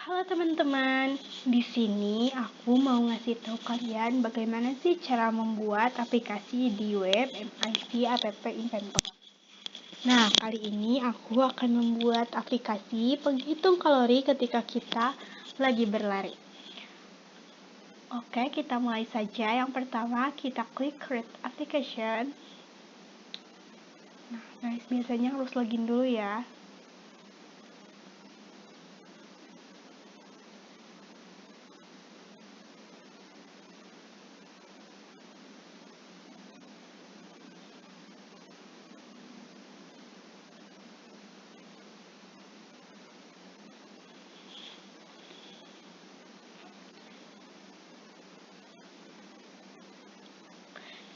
Halo teman-teman, di sini aku mau ngasih tahu kalian bagaimana sih cara membuat aplikasi di web MIT App Inventor. Nah, kali ini aku akan membuat aplikasi penghitung kalori ketika kita lagi berlari. Oke, kita mulai saja. Yang pertama, kita klik Create Application. Nah, guys, biasanya harus login dulu ya.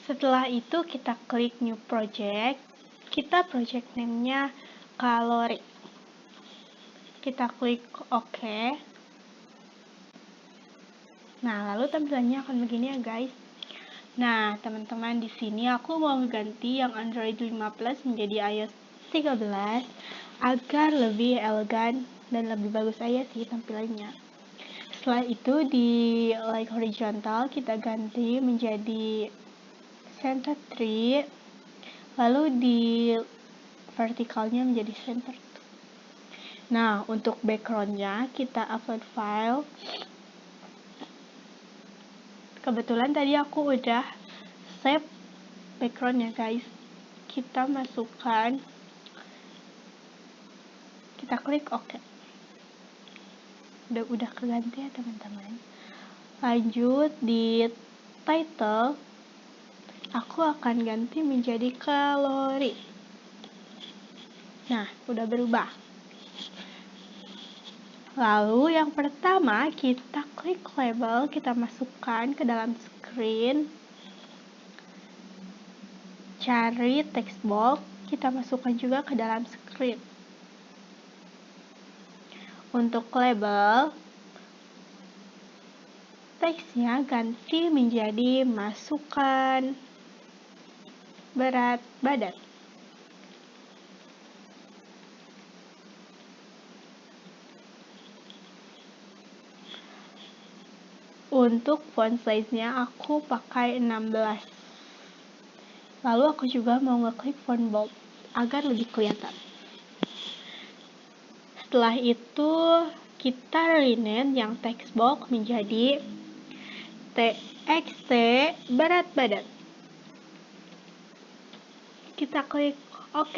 Setelah itu kita klik New Project. Kita project name-nya kalori. Kita klik OK. Nah, lalu tampilannya akan begini ya, guys. Nah, teman-teman, di sini aku mau ganti yang Android 5 Plus menjadi iOS 13 agar lebih elegan dan lebih bagus aja sih tampilannya. Setelah itu di like horizontal kita ganti menjadi center 3, lalu di vertikalnya menjadi center 2. Nah, untuk backgroundnya kita upload file. Kebetulan tadi aku udah save backgroundnya, guys. Kita masukkan, kita klik OK. Udah keganti ya teman-teman. Lanjut di title, aku akan ganti menjadi kalori. Nah, udah berubah. Lalu yang pertama kita klik label, kita masukkan ke dalam screen. Cari text box, kita masukkan juga ke dalam screen. Untuk label, teksnya ganti menjadi masukkan berat badan. Untuk font size-nya aku pakai 16. Lalu aku juga mau ngeklik font bold agar lebih kelihatan. Setelah itu kita rename yang text box menjadi TXT berat badan. Kita klik OK.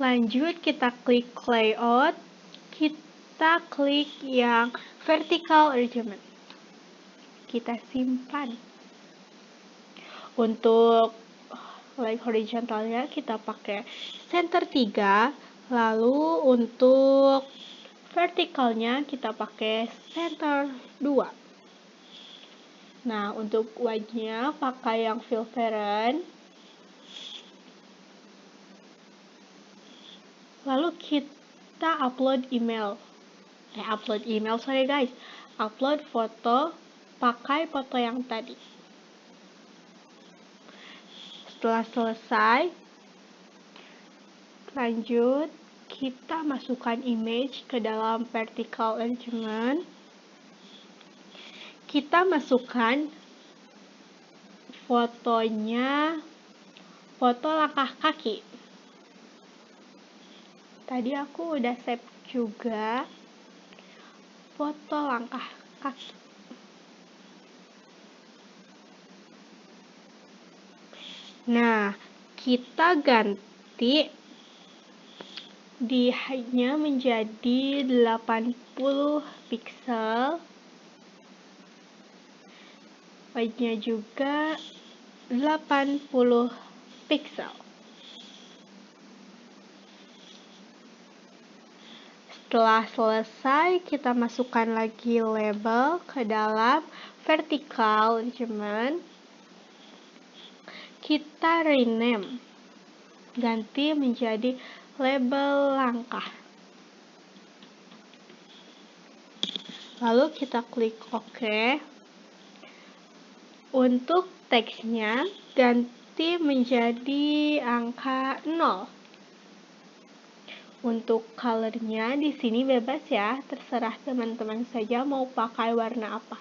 Lanjut kita klik layout. Kita klik yang vertical alignment. Kita simpan. Untuk like horizontalnya kita pakai center 3. Lalu untuk vertikalnya kita pakai center 2. Nah, untuk white-nya pakai yang filteren. Lalu kita upload foto pakai foto yang tadi. Setelah selesai, lanjut kita masukkan image ke dalam vertical alignment. Kita masukkan fotonya, foto langkah kaki. Tadi aku udah save juga foto langkah kaki. Nah, kita ganti di height-nya menjadi 80 pixel. Width-nya juga 80 pixel. Setelah selesai, kita masukkan lagi label ke dalam vertical alignment. Kita rename, ganti menjadi label langkah. Lalu kita klik OK. Untuk teksnya ganti menjadi angka 0. Untuk colornya di sini bebas ya, terserah teman-teman saja mau pakai warna apa.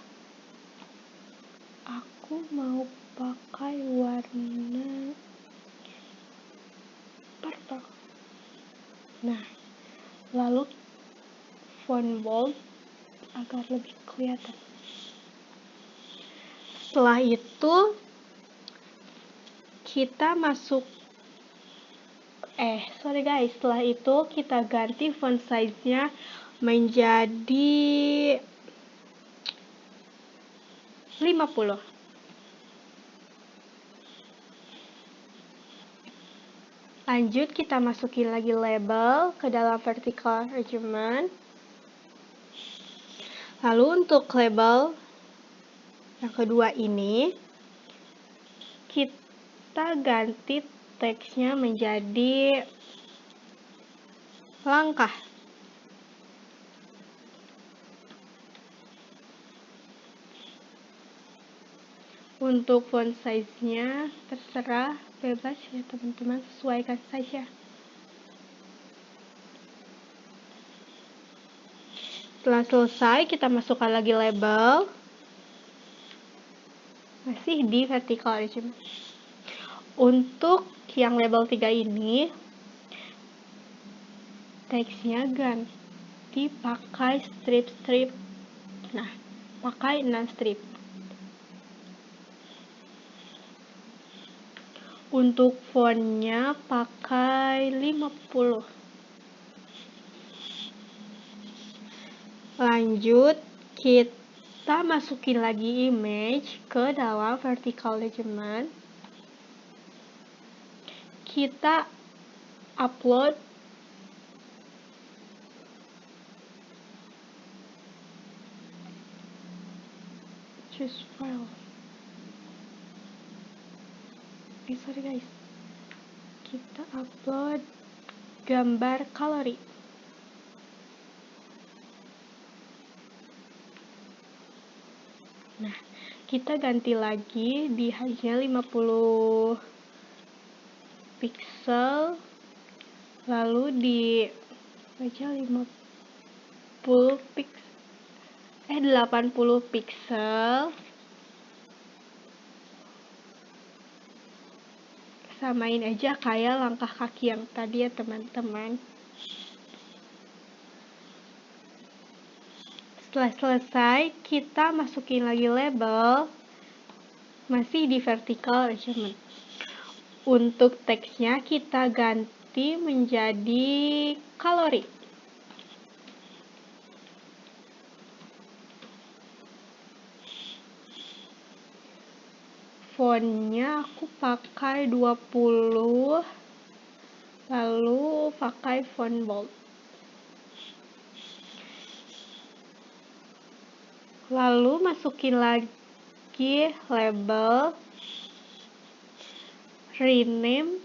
Aku mau pakai warna purple. Nah, lalu font bold agar lebih kelihatan. Setelah itu kita setelah itu kita ganti font size-nya menjadi 50. Lanjut kita masukin lagi label ke dalam vertical arrangement. Lalu untuk label yang kedua ini kita ganti teksnya menjadi langkah. Untuk font size-nya terserah, bebas ya teman-teman, sesuaikan saja. Setelah selesai kita masukkan lagi label, masih di vertical arrangement. Untuk yang label 3 ini teksnya ganti pakai strip. Nah, pakai 6 strip. Untuk fontnya pakai 50. Lanjut kita masukin lagi image ke dalam vertical arrangement. Kita upload choose file. Sorry guys. Kita upload gambar kalori. Nah, kita ganti lagi di hanya 50 pixel, lalu di 80 pixel. Samain aja kayak langkah kaki yang tadi ya teman-teman. Setelah selesai, kita masukin lagi label, masih di vertical arrangement. Untuk teksnya kita ganti menjadi kalori. Fontnya aku pakai 20, lalu pakai font bold. Lalu masukin lagi label, rename.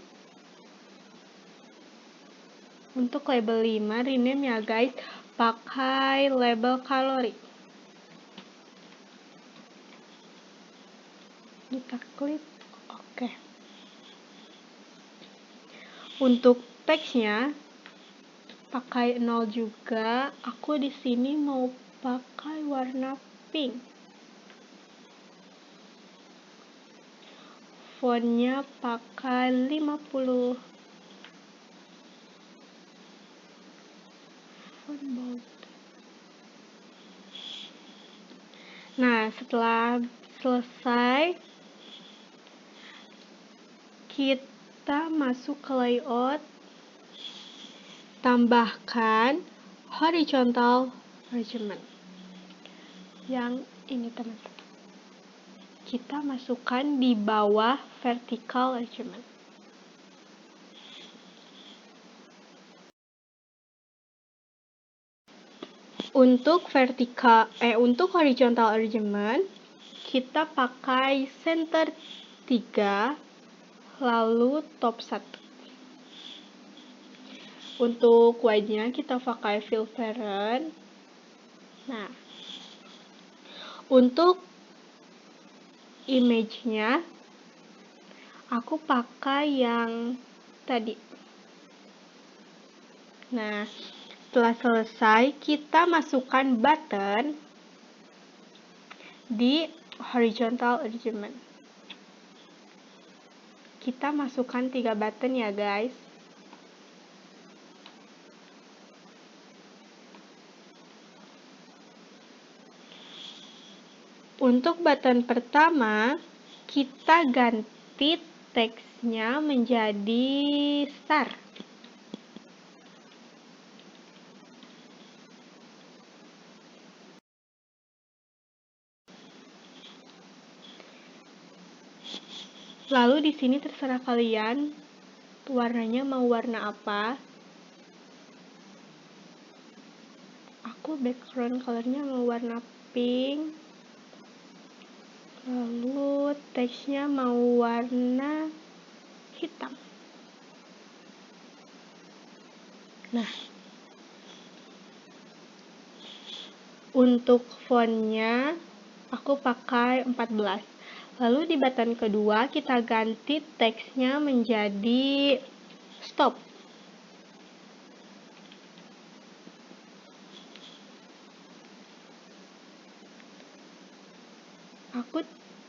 Untuk label 5, rename ya guys, pakai label kalori. Kita klik oke. Untuk teksnya pakai 0 juga. Aku di sini mau pakai warna pink. Fontnya pakai 50. Font bold. Nah, setelah selesai kita masuk ke layout, tambahkan horizontal arrangement. Yang ini teman-teman. Kita masukkan di bawah vertical arrangement. Untuk horizontal arrangement kita pakai center 3 lalu top 1. Untuk white-nya kita pakai fill parent. Nah, untuk image-nya aku pakai yang tadi. Nah, setelah selesai, kita masukkan button di horizontal alignment. Kita masukkan 3 button ya guys. Untuk button pertama, kita ganti teksnya menjadi star. Lalu di sini terserah kalian warnanya mau warna apa. Aku background colornya mau warna pink. Lalu teksnya mau warna hitam. Nah, untuk fontnya aku pakai 14. Lalu di button kedua kita ganti teksnya menjadi stop. Aku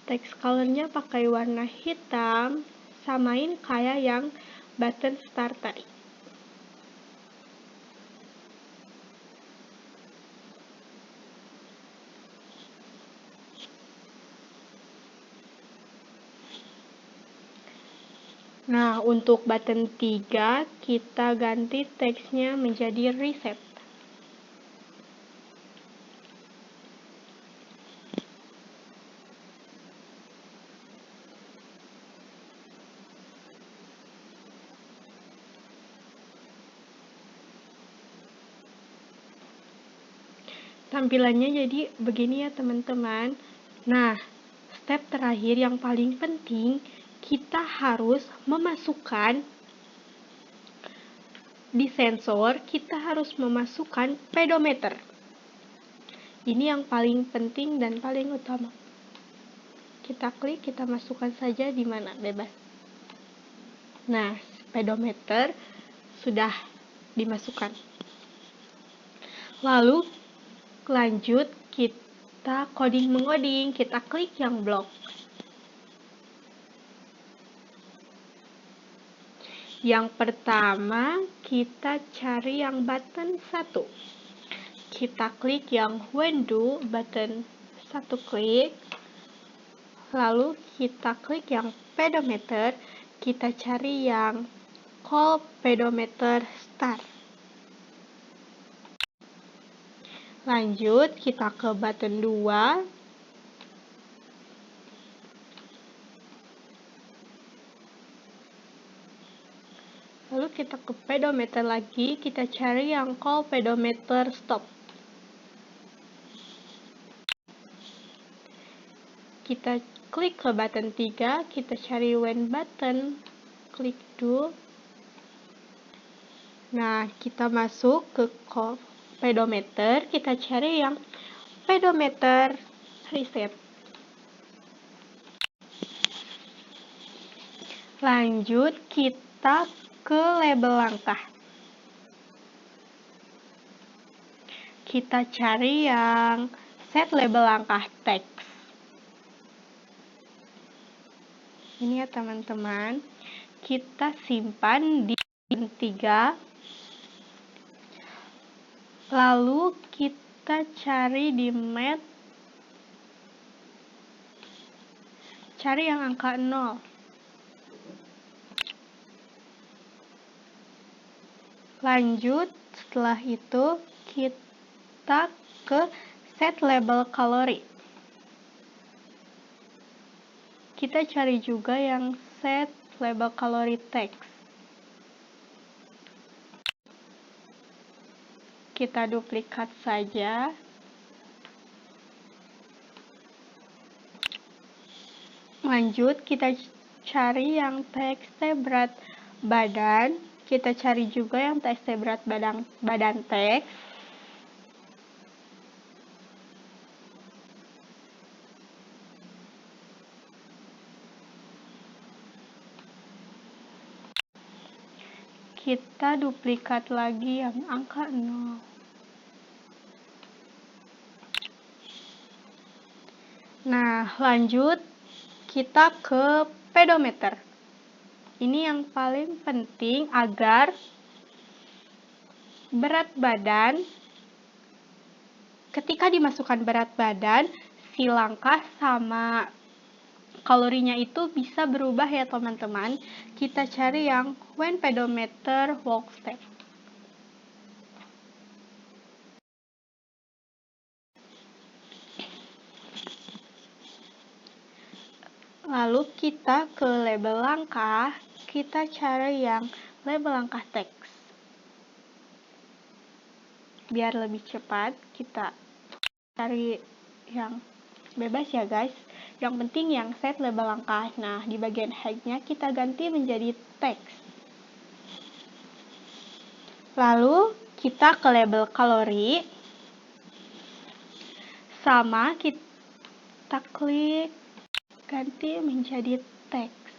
teks colornya pakai warna hitam, samain kayak yang button start tadi. Nah, untuk button 3 kita ganti teksnya menjadi reset. Tampilannya jadi begini ya teman-teman. Nah, step terakhir yang paling penting, kita harus memasukkan di sensor, kita harus memasukkan pedometer. Ini yang paling penting dan paling utama. Kita klik, kita masukkan saja di mana, bebas. Nah, pedometer sudah dimasukkan. Lalu lanjut kita coding mengoding, kita klik yang blok. Yang pertama, kita cari yang button 1. Kita klik yang when do, button 1 klik. Lalu kita klik yang pedometer, kita cari yang call pedometer start. Lanjut, kita ke button 2. Lalu kita ke pedometer lagi, kita cari yang call pedometer stop. Kita klik ke button 3, kita cari when button, klik do. Nah, kita masuk ke call pedometer, kita cari yang pedometer reset. Lanjut, kita ke label langkah. Kita cari yang set label langkah teks. Ini ya teman-teman. Kita simpan di 3. Lalu kita cari di mat. Cari yang angka 0. Lanjut, setelah itu kita ke set label kalori. Kita cari juga yang set label kalori teks. Kita duplikat saja. Lanjut, kita cari yang TXT berat badan. Kita cari juga yang TXT berat badan teks. kita duplikat lagi yang angka 0. Nah, lanjut kita ke pedometer. Ini yang paling penting agar berat badan, ketika dimasukkan berat badan, si langkah sama kalorinya itu bisa berubah ya teman-teman. Kita cari yang when pedometer walk step. Lalu kita ke label langkah, kita cari yang label langkah teks. Biar lebih cepat, kita cari yang bebas ya guys. Yang penting yang set label langkah. Nah, di bagian headnya kita ganti menjadi teks. Lalu kita ke label kalori. Sama kita klik ganti menjadi teks.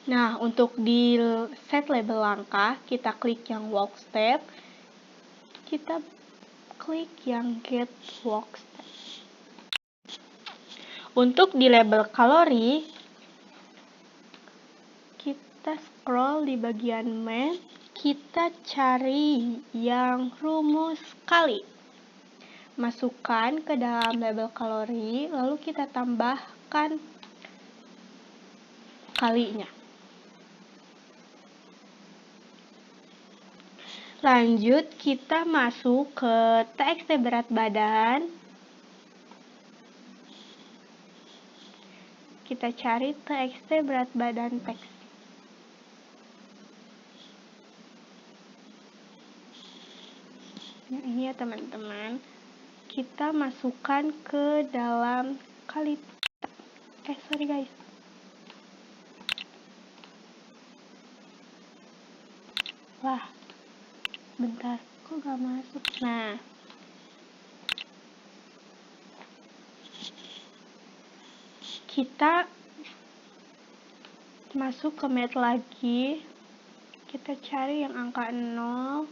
Nah, untuk di set label langkah, kita klik yang walk step. Kita klik yang get walk step. Untuk di label kalori, kita scroll di bagian math, kita cari yang rumus kali. Masukkan ke dalam label kalori, lalu kita tambahkan kalinya. Lanjut, kita masuk ke TXT berat badan. Kita cari TXT berat badan teks. Nah, ini ya teman-teman. Kita masukkan ke dalam kali. Sorry guys. Wah, bentar, kok gak masuk? Nah, kita masuk ke math lagi. Kita cari yang angka 0.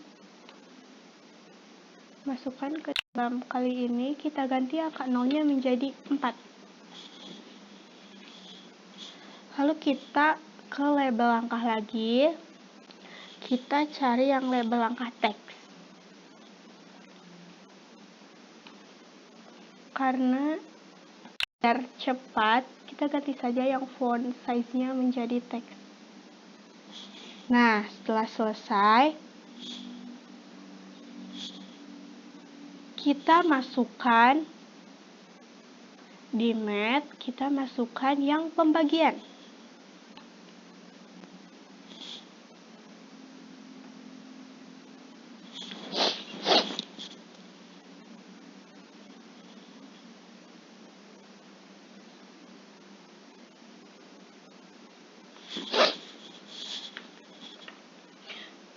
Masukkan ke dalam kali ini, kita ganti angka 0-nya menjadi 4. Lalu kita ke label langkah lagi. Kita cari yang label langkah teks. Karena biar cepat, kita ganti saja yang font size-nya menjadi teks. Nah, setelah selesai, kita masukkan di math, kita masukkan yang pembagian.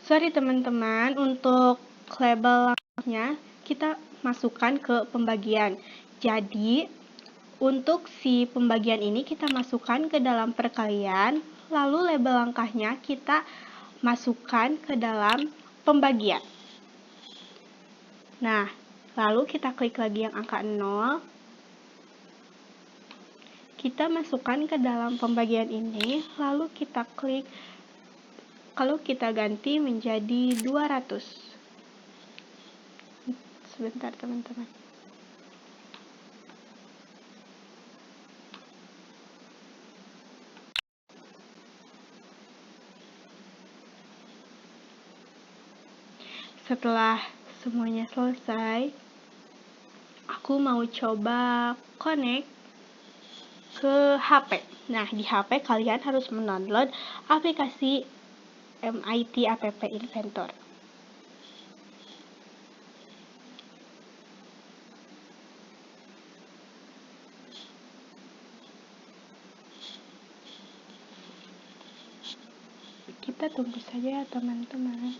Sorry teman-teman, untuk label langkahnya kita masukkan ke pembagian. Jadi, untuk si pembagian ini kita masukkan ke dalam perkalian, lalu label langkahnya kita masukkan ke dalam pembagian. Nah, lalu kita klik lagi yang angka 0. Kita masukkan ke dalam pembagian ini, lalu kita klik, kalau kita ganti menjadi 200. Sebentar teman-teman. Setelah semuanya selesai, aku mau coba connect ke HP. Nah, di HP kalian harus mendownload aplikasi MIT App Inventor. Kita tunggu saja ya teman-teman.